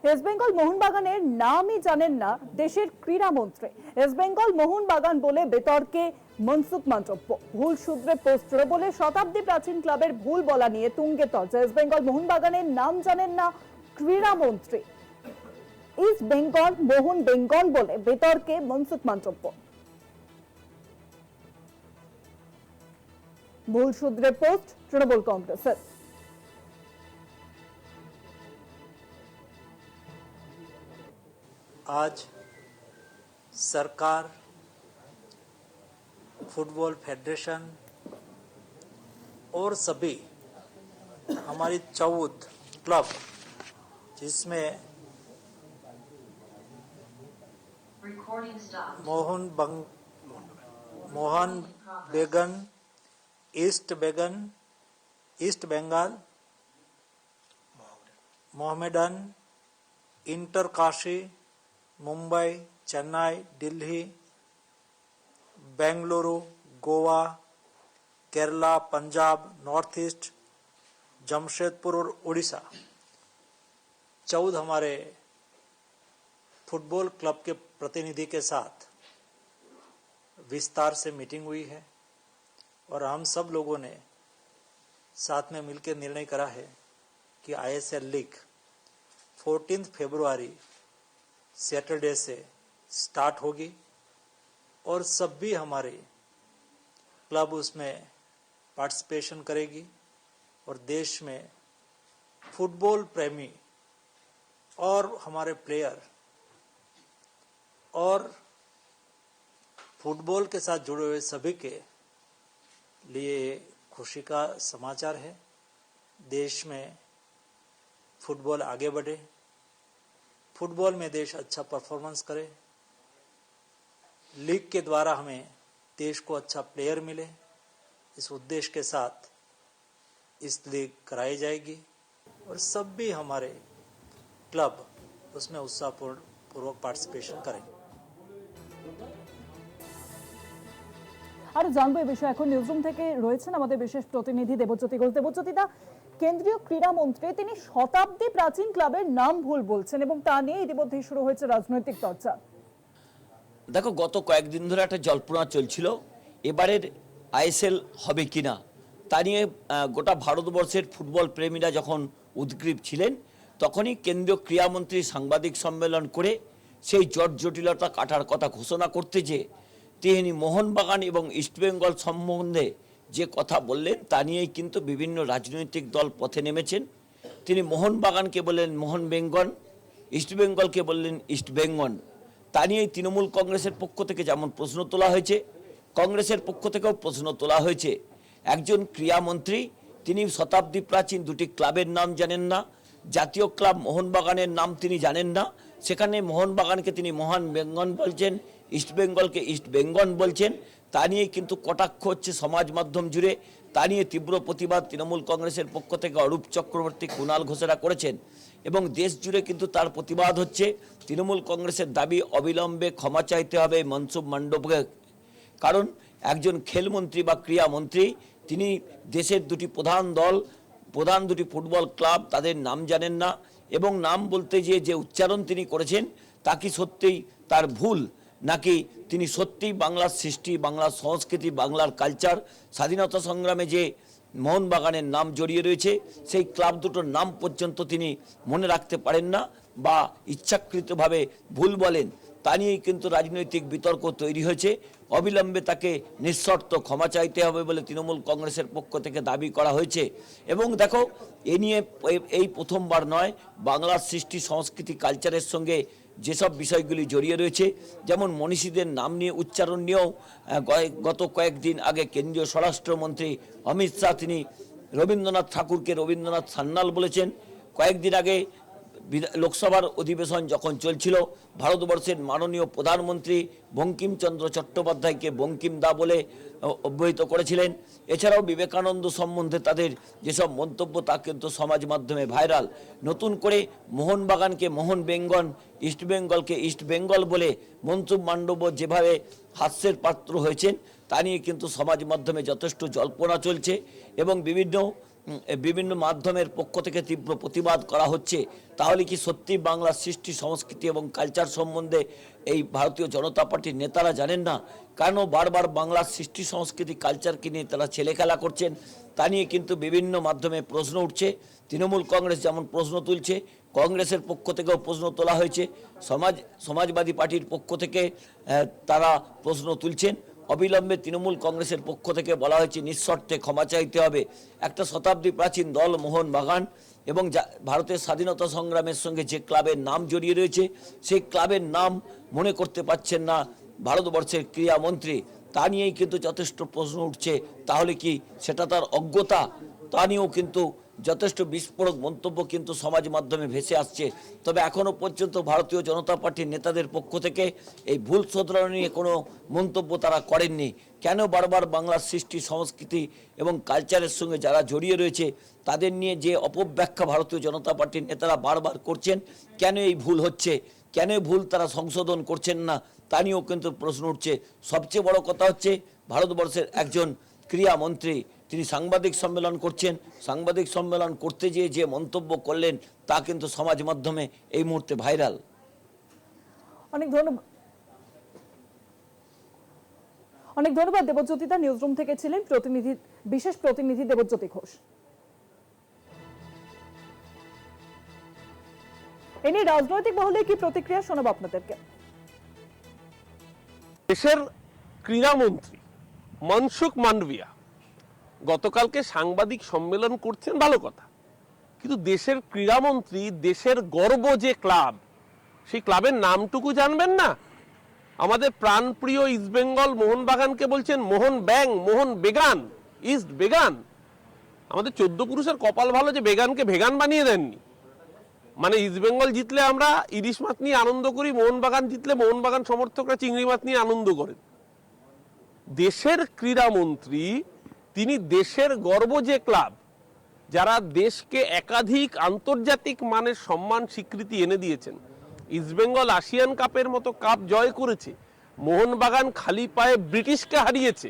East Bengal মোহনবাগানের নামই জানেন না দেশের ক্রীড়ামন্ত্রী। ইস্ট বেঙ্গল মোহনবাগান বলে বিতর্কে মনসুখ মন্তব্য। ভুল সূত্রে পোস্ট বলে শতাব্দী প্রাচীন ক্লাবের ভুল বলা নিয়ে তুঙ্গে তর্জা। ইস্ট বেঙ্গল মোহনবাগানের নাম জানেন না ক্রীড়ামন্ত্রী। ইস্ট বেঙ্গল মোহন বেঙ্গল বলে বিতর্কে মনসুখ মন্তব্য। ভুল সূত্রে পোস্ট তৃণমূল কংগ্রেসের। आज सरकार, फुटबॉल फेडरेशन और सभी हमारी 14 क्लब, जिसमें Mohun Bagan, East Bengal, Mohammedan, Inter Kashi, Mumbai, Chennai, Delhi, Bengaluru, Goa, Kerala, Punjab, North East, Jamshedpur और उड़ीसा 14 हमारे फुटबॉल क्लब के प्रतिनिधि के साथ विस्तार से मीटिंग हुई है और हम सब लोगों ने साथ में मिलकर निर्णय करा है कि आईएसएल लीग 14 फरवरी सैटरडे से स्टार्ट होगी और सभी हमारे क्लब उसमें पार्टिसिपेशन करेगी और देश में फुटबॉल प्रेमी और हमारे प्लेयर और फुटबॉल के साथ जुड़े हुए सभी के लिए खुशी का समाचार है। देश में फुटबॉल आगे बढ़े, फुटबॉल में देश अच्छा परफॉर्मेंस करे, लीग के द्वारा हमें देश को अच्छा प्लेयर मिले, इस उद्देश्य के साथ इस लीग कराई जाएगी और सभी हमारे क्लब उसमें उत्साहपूर्वक पार्टिसिपेशन करेंगे। আর জানবো এই বিষয়ে এখন নিউজরুম থেকে রয়েছেন আমাদের বিশেষ প্রতিনিধি দেবজ্যোতি ঘোষ। দেবজ্যোতিদা, কেন্দ্রীয় ক্রীড়ামন্ত্রী তিনি শতাব্দী প্রাচীন ক্লাবের নাম ভুল বলছেন এবং তা নিয়ে ইতিমধ্যেই শুরু হয়েছে রাজনৈতিক চর্চা। দেখো, গত কয়েকদিন ধরে একটা জল্পনা চলছিল এবারের আইএসএল হবে কিনা, তা নিয়ে গোটা ভারতবর্ষের ফুটবল প্রেমীরা যখন উদ্গ্রীব ছিলেন, তখনই কেন্দ্রীয় ক্রীড়ামন্ত্রী সাংবাদিক সম্মেলন করে সেই জটিলতা কাটার কথা ঘোষণা করতে যে তিনি মোহনবাগান এবং ইস্টবেঙ্গল সম্বন্ধে যে কথা বললেন তা নিয়েই কিন্তু বিভিন্ন রাজনৈতিক দল পথে নেমেছেন। তিনি মোহনবাগানকে বললেন মোহন বেঙ্গন, ইস্টবেঙ্গলকে বললেন ইস্ট বেঙ্গল। তা নিয়েই তৃণমূল কংগ্রেসের পক্ষ থেকে যেমন প্রশ্ন তোলা হয়েছে, কংগ্রেসের পক্ষ থেকেও প্রশ্ন তোলা হয়েছে। একজন ক্রীড়ামন্ত্রী তিনি শতাব্দী প্রাচীন দুটি ক্লাবের নাম জানেন না, জাতীয় ক্লাব মোহনবাগানের নাম তিনি জানেন না, সেখানে মোহনবাগানকে তিনি মোহন বেঙ্গল বলছেন, ইস্টবেঙ্গলকে ইস্ট বেঙ্গল বলছেন। তা নিয়ে কিন্তু কটাক্ষ হচ্ছে সমাজ মাধ্যম জুড়ে। তা নিয়ে তীব্র প্রতিবাদ তৃণমূল কংগ্রেসের পক্ষ থেকে অরূপ চক্রবর্তী, কুণাল ঘোষেরা করেছেন এবং দেশ জুড়ে কিন্তু তার প্রতিবাদ হচ্ছে। তৃণমূল কংগ্রেসের দাবি অবিলম্বে ক্ষমা চাইতে হবে মনসুখ মণ্ডপকে, কারণ একজন খেলমন্ত্রী বা ক্রীড়ামন্ত্রী তিনি দেশের দুটি প্রধান দুটি ফুটবল ক্লাব তাদের নাম জানেন না এবং নাম বলতে গিয়ে যে উচ্চারণ তিনি করেছেন তা কি সত্যিই তার ভুল, নাকি তিনি সত্যিই বাংলার সৃষ্টি, বাংলার সংস্কৃতি, বাংলার কালচার, স্বাধীনতা সংগ্রামে যে মোহনবাগানের নাম জড়িয়ে রয়েছে সেই ক্লাব দুটোর নাম পর্যন্ত তিনি মনে রাখতে পারেন না বা ইচ্ছাকৃতভাবে ভুল বলেন। তা নিয়েই কিন্তু রাজনৈতিক বিতর্ক তৈরি হয়েছে। অবিলম্বে তাকে নিঃশর্ত ক্ষমা চাইতে হবে বলে তৃণমূল কংগ্রেসের পক্ষ থেকে দাবি করা হয়েছে। এবং দেখো, এ নিয়ে এই প্রথমবার নয়, বাংলার সৃষ্টি, সংস্কৃতি, কালচারের সঙ্গে যেসব বিষয়গুলি জড়িয়ে রয়েছে, যেমন মনীষীদের নাম নিয়ে উচ্চারণ নিয়েও গত কয়েকদিন আগে কেন্দ্রীয় স্বরাষ্ট্রমন্ত্রী অমিত শাহ তিনি রবীন্দ্রনাথ ঠাকুরকে রবীন্দ্রনাথ সান্যাল বলেছেন। কয়েকদিন আগে লোকসভার অধিবেশন যখন চলছিল, ভারতবর্ষের মাননীয় প্রধানমন্ত্রী বঙ্কিমচন্দ্র চট্টোপাধ্যায়কে বঙ্কিম দা বলে অভিহিত করেছিলেন। এছাড়াও বিবেকানন্দ সম্বন্ধে তাদের যেসব মন্তব্য তা কিন্তু সমাজ মাধ্যমে ভাইরাল। নতুন করে মোহনবাগানকে মোহন বেঙ্গল, ইস্টবেঙ্গলকে ইস্ট বেঙ্গল বলে মনসুখ মণ্ডপ যেভাবে হাস্যের পাত্র হয়েছেন তা নিয়ে কিন্তু সমাজ মাধ্যমে যথেষ্ট জল্পনা চলছে এবং বিভিন্ন বিভিন্ন মাধ্যমের পক্ষ থেকে তীব্র প্রতিবাদ করা হচ্ছে, তাহলে কি সত্যি বাংলার সৃষ্টি সংস্কৃতি এবং কালচার সম্বন্ধে এই ভারতীয় জনতা পার্টির নেতারা জানেন না? কেন বারবার বাংলার সৃষ্টি সংস্কৃতি কালচারকে নিয়ে তারা ছেলেখেলা করছেন, তা নিয়ে কিন্তু বিভিন্ন মাধ্যমে প্রশ্ন উঠছে। তৃণমূল কংগ্রেস যেমন প্রশ্ন তুলছে, কংগ্রেসের পক্ষ থেকেও প্রশ্ন তোলা হয়েছে, সমাজবাদী পার্টির পক্ষ থেকে তারা প্রশ্ন তুলছেন। অবিলম্বে তৃণমূল কংগ্রেসের পক্ষ থেকে বলা হয়েছে নিঃশর্তে ক্ষমা চাইতে হবে। একটা শতাব্দী প্রাচীন দল মোহনবাগান এবং ভারতের স্বাধীনতা সংগ্রামের সঙ্গে যে ক্লাবের নাম জড়িয়ে রয়েছে, সেই ক্লাবের নাম মনে করতে পারছেন না ভারতবর্ষের ক্রীড়ামন্ত্রী, তা নিয়েই কিন্তু যথেষ্ট প্রশ্ন উঠছে। তাহলে কি সেটা তার অজ্ঞতা? তা নিয়েও কিন্তু যথেষ্ট বিস্ফোরক মন্তব্য কিন্তু সমাজ মাধ্যমে ভেসে আসছে। তবে এখনও পর্যন্ত ভারতীয় জনতা পার্টির নেতাদের পক্ষ থেকে এই ভুল শোধরানো নিয়ে কোনো মন্তব্য তারা করেননি। কেন বারবার বাংলার সৃষ্টি সংস্কৃতি এবং কালচারের সঙ্গে যারা জড়িয়ে রয়েছে তাদের নিয়ে যে অপব্যাখ্যা ভারতীয় জনতা পার্টির নেতারা বারবার করছেন, কেন এই ভুল হচ্ছে, কেন এই ভুল তারা সংশোধন করছেন না, তা নিয়েও কিন্তু প্রশ্ন উঠছে। সবচেয়ে বড় কথা হচ্ছে ভারতবর্ষের একজন ক্রীড়ামন্ত্রী তিনি সাংবাদিক সম্মেলন করছেন, সাংবাদিক সম্মেলন করতে গিয়ে যে মন্তব্য করলেন তা কিন্তু সমাজ মাধ্যমে এই মুহূর্তে ভাইরাল। অনেক ধন্যবাদ দেবজ্যোতিদা। নিউজরুম থেকে ছিলেন বিশেষ প্রতিনিধি দেবজ্যোতি ঘোষ। এনে রাজনৈতিক মহলে কি প্রতিক্রিয়া শোনাবো আপনাদেরকে। দেশের ক্রীড়ামন্ত্রী মনসুখ মান্ডভিয়া গতকালকে সাংবাদিক সম্মেলন করছেন, ভালো কথা, কিন্তু দেশের ক্রীড়ামন্ত্রী দেশের গর্ব যে ক্লাব, সেই ক্লাবের নামটুকু জানবেন না? আমাদের প্রাণপ্রিয় ইস্টবেঙ্গল মোহনবাগানকে বলছেন মোহন ব্যাং, মোহন বেগান, ইস্ট বেগান। আমাদের 14 পুরুষের কপাল ভালো যে বেগানকে ভেগান বানিয়ে দেননি। মানে ইস্টবেঙ্গল জিতলে আমরা ইলিশ মাছ নিয়ে আনন্দ করি, মোহনবাগান জিতলে মোহনবাগান সমর্থকরা চিংড়ি মাছ নিয়ে আনন্দ করেন। দেশের ক্রীড়ামন্ত্রী তিনি দেশের গর্ব যে ক্লাব, যারা দেশকে একাধিক আন্তর্জাতিক মানের সম্মান স্বীকৃতি এনে দিয়েছেন। ইস্টবেঙ্গল আসিয়ান কাপের মতো কাপ জয় করেছে, মোহনবাগান খালি পায়ে ব্রিটিশকে হারিয়েছে,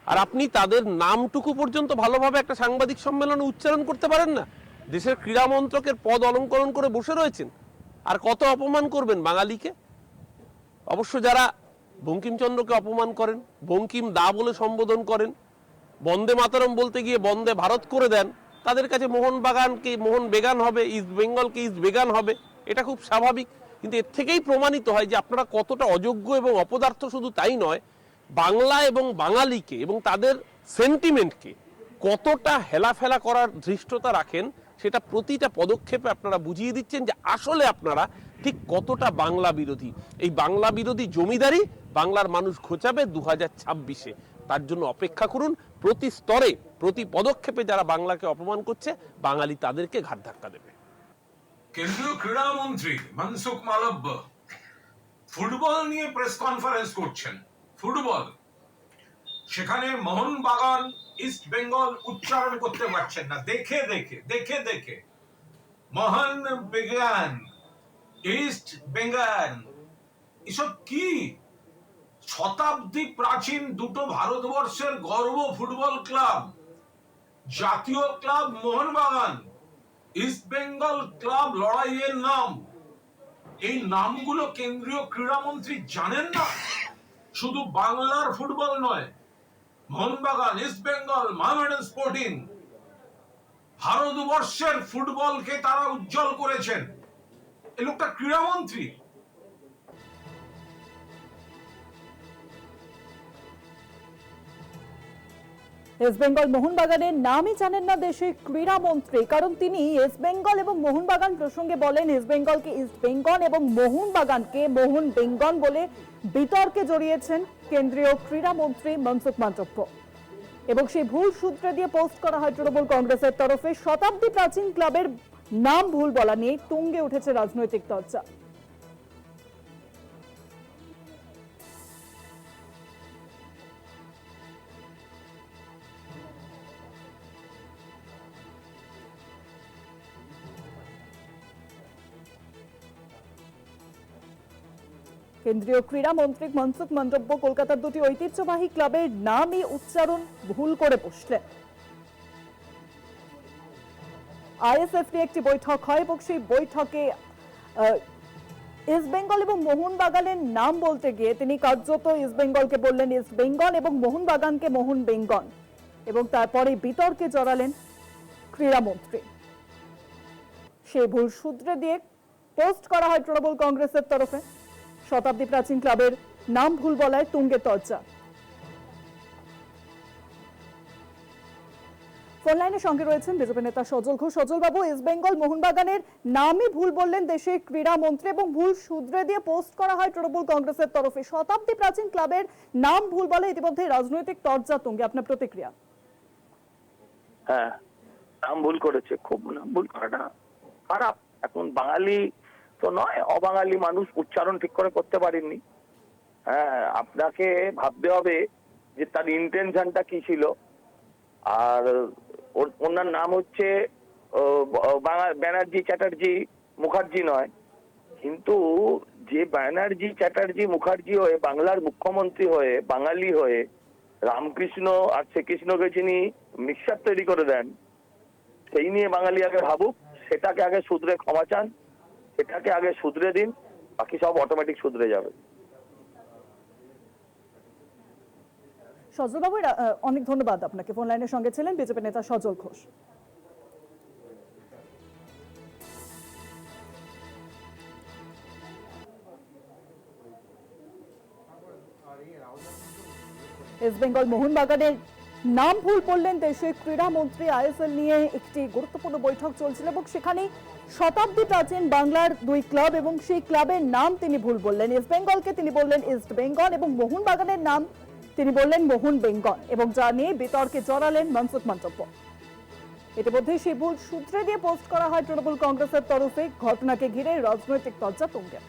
আর আপনি তাদের নামটুকু পর্যন্ত ভালোভাবে একটা সাংবাদিক সম্মেলনে উচ্চারণ করতে পারেন না? দেশের ক্রীড়া মন্ত্রকের পদ অলঙ্করণ করে বসে রয়েছেন। আর কত অপমান করবেন বাঙালিকে? অবশ্য যারা বঙ্কিমচন্দ্রকে অপমান করেন, বঙ্কিম দা বলে সম্বোধন করেন, বন্দে মাতরম বলতে গিয়ে বন্দে ভারত করে দেন, তাদের কাছে মোহনবাগানকে মোহন বেগান হবে, ইস্ট বেঙ্গলকে ইস্ট বেগান হবে, এটা খুব স্বাভাবিক। কিন্তু এর থেকেই প্রমাণিত হয় যে আপনারা কতটা অযোগ্য এবং অপদার্থ। শুধু তাই নয়, বাংলা এবং বাঙালিকে এবং তাদের সেন্টিমেন্টকে কতটা হেলাফেলা করার ধৃষ্টতা রাখেন, সেটা প্রতিটা পদক্ষেপে আপনারা বুঝিয়ে দিচ্ছেন যে আসলে আপনারা ঠিক কতটা বাংলা বিরোধী। এই বাংলা বিরোধী জমিদারি বাংলার মানুষ ঘোচাবে 2026-এ। তার জন্য অপেক্ষা করুন। প্রতি স্তরে প্রতি পদক্ষেপে যারা বাংলাকে অপমান করছে, বাঙালি তাদেরকে ঘাট ধাক্কা দেবে। কেন্দ্রীয় ক্রীড়ামন্ত্রী মনসুখ মালব্য ফুটবল নিয়ে প্রেস কনফারেন্স করছেন। ফুটবল, সেখানে মোহনবাগান ইস্ট বেঙ্গল উচ্চারণ করতে পারছেন না। দেখে দেখে দেখে দেখে মোহন বেগান, ইস্ট বেঙ্গল, এসব কি? শতাব্দী প্রাচীন দুটো ভারতবর্ষের গর্ব ফুটবল ক্লাব, জাতীয় club Mohun Bagan, east Bengal club লড়াইয়ের নাম। এই নামগুলো কেন্দ্রীয় ক্রীড়ামন্ত্রী জানেন না? শুধু বাংলার ফুটবল নয়, মোহনবাগান, ইস্ট বেঙ্গল, মোহামেডান স্পোর্টিং, ভারতবর্ষের ফুটবলকে তারা উজ্জ্বল করেছেন। এই লোকটা ক্রীড়ামন্ত্রী। ইস্ট বেঙ্গল মোহনবাগানের নামই জানেন না দেশের ক্রীড়ামন্ত্রী, কারণ তিনি ইস্ট বেঙ্গল এবং মোহনবাগান প্রসঙ্গে বলেন ইস্ট বেঙ্গলকে ইস্ট বেঙ্গল এবং মোহনবাগানকে মোহন বেঙ্গল বলে বিতর্কে জড়িয়েছেন কেন্দ্রীয় ক্রীড়ামন্ত্রী মনসুখ মান্ডব্য। এবং সেই ভুল সূত্রে দিয়ে পোস্ট করা হয় তৃণমূল কংগ্রেসের তরফে। শতাব্দী প্রাচীন ক্লাবের নাম ভুল বলা নিয়ে তুঙ্গে উঠেছে রাজনৈতিক চর্চা। কেন্দ্রীয় ক্রীড়ামন্ত্রী মনসুখ মান্ডব্য কলকাতার দুটি ঐতিহ্যবাহী ক্লাবের নামই উচ্চারণ ভুল করে বসলেন। আইএসএফ নিয়ে একটি বৈঠক হয় এবং সেই বৈঠকে ইস্ট বেঙ্গল এবং মোহনবাগানের নাম বলতে গিয়ে তিনি কার্যত ইস্ট বেঙ্গলকে বললেন ইস্ট বেঙ্গল এবং মোহনবাগানকে মোহন বেঙ্গল, এবং তারপরে বিতর্কে জড়ালেন ক্রীড়ামন্ত্রী। সেই ভুল শুধরে দিয়ে পোস্ট করা হয় তৃণমূল কংগ্রেসের তরফে। শতাব্দী প্রাচীন ক্লাবের নাম ভুল বলায় তুঙ্গে তর্জা। ফোন লাইনের সঙ্গে রয়েছেন বিজেপি নেতা সজল ঘোষ। সজল বাবু, ইস্ট বেঙ্গল মোহনবাগানের নামই ভুল বললেন দেশের ক্রীড়ামন্ত্রী এবং ভুল শুধরে দিয়ে পোস্ট করা হয় তৃণমূল কংগ্রেসের তরফে। শতাব্দী প্রাচীন ক্লাবের নাম ভুল বলে ইতিমধ্যে রাজনৈতিক তর্জা তুঙ্গে, আপনার প্রতিক্রিয়া? হ্যাঁ, নাম ভুল করেছে, খুব নাম ভুল করাটা খারাপ। এখন বাঙালি তো নয়, অবাঙালি মানুষ উচ্চারণ ঠিক করে করতে পারেননি। হ্যাঁ, আপনাকে ভাবতে হবে যে তার ইন্টেনশনটা কি ছিল। আর ওনার নাম হচ্ছে ব্যানার্জি চ্যাটার্জি মুখার্জি নয়, কিন্তু যে ব্যানার্জি চ্যাটার্জি মুখার্জি হয়ে বাংলার মুখ্যমন্ত্রী হয়ে বাঙালি হয়ে রামকৃষ্ণ আর শ্রীকৃষ্ণকে যিনি মিক্সার তৈরি করে দেন, সেই নিয়ে বাঙালি আগে ভাবুক, সেটাকে আগে শুধরে ক্ষমা চান, সেটাকে আগে শুধরে দিন, বাকি সব অটোমেটিক শুধরে যাবে। সজল বাবু, অনেক ধন্যবাদ আপনাকে। ফোন লাইনের সঙ্গে ছিলেন বিজেপি নেতা সজল ঘোষ। ইস্ট বেঙ্গল মোহনবাগানের নাম ভুল বললেন দেশের ক্রীড়ামন্ত্রী। আইএসএল নিয়ে একটি গুরুত্বপূর্ণ বৈঠক চলছিল এবং সেখানে শতাব্দী প্রাচীন বাংলার দুই ক্লাব এবং সেই ক্লাবের নাম তিনি ভুল বললেন। ইস্ট বেঙ্গলকে তিনি বললেন ইস্ট বেঙ্গল এবং মোহনবাগানের নাম তিনি বললেন মোহন বেঙ্গল, এবং যা নিয়ে বিতর্কে জড়ালেন মনসুখ মান্ডব্য। ইতিমধ্যে সেই ভুল সূত্রে দিয়ে পোস্ট করা হয় তৃণমূল কংগ্রেসের তরফে। ঘটনাকে ঘিরে রাজনৈতিক তর্জা তুঙ্গে।